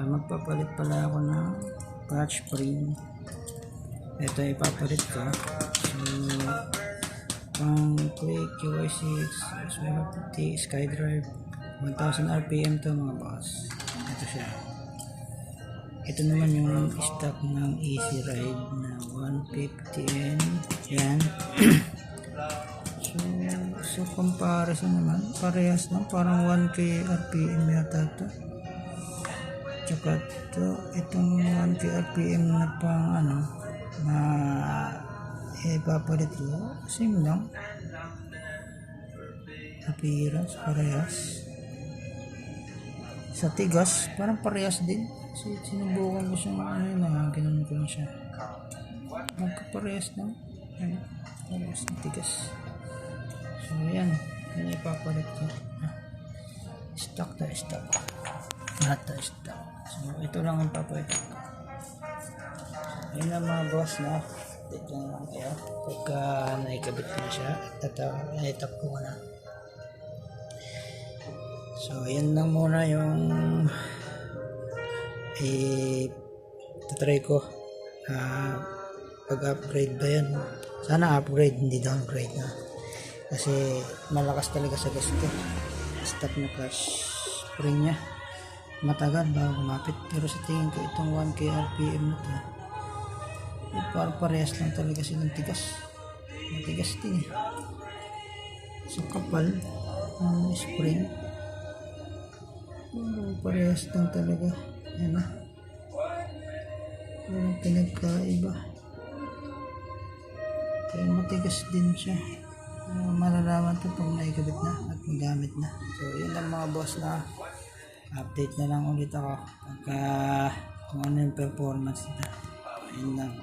magpapalit pala ako ng clutch spring. Ito ipapalit ko. So pang quick QI6 S150 SkyDrive 1000 RPM to mga boss. Ito siya. Ito naman yung stock ng Easy Ride na 150N. Yan. So comparison naman, parehas lang, parang 1K RPM yata ito. Tsaka itong 1K RPM na pang ano, na ipapalit ko, same lang. Appearance, parehas. Sa tigas, parang parehas din. So sinubukan ko siyang ginanon ko lang siya. Magkaparehas lang. Ayan, parehas ng tigas. So yan, yan ipapalit ko. Stock to stock. Lahat to stock. So ito lang ang papalit ko. Yun ang mga boss na update lang kayo pagka naikabit na siya at naitak ko na. So yan lang muna yung tatry ko pag-upgrade ba yan. Sana upgrade, hindi downgrade na. Kasi malakas talaga sa gas ito. Stop na clutch spring nya. Matagal bago kumapit. Pero sa tingin ko itong 1K RPM na ito, parehas lang talaga silang tigas. Matigas din eh. So kapal ng spring. Parehas lang talaga. Yan na. Walang pinagkaiba. Kaya matigas din siya. Malalaman ito pag naikabit na at magamit na. So yun lang mga boss na update na lang ulit ako pagka kung ano yung performance nito. Yun lang.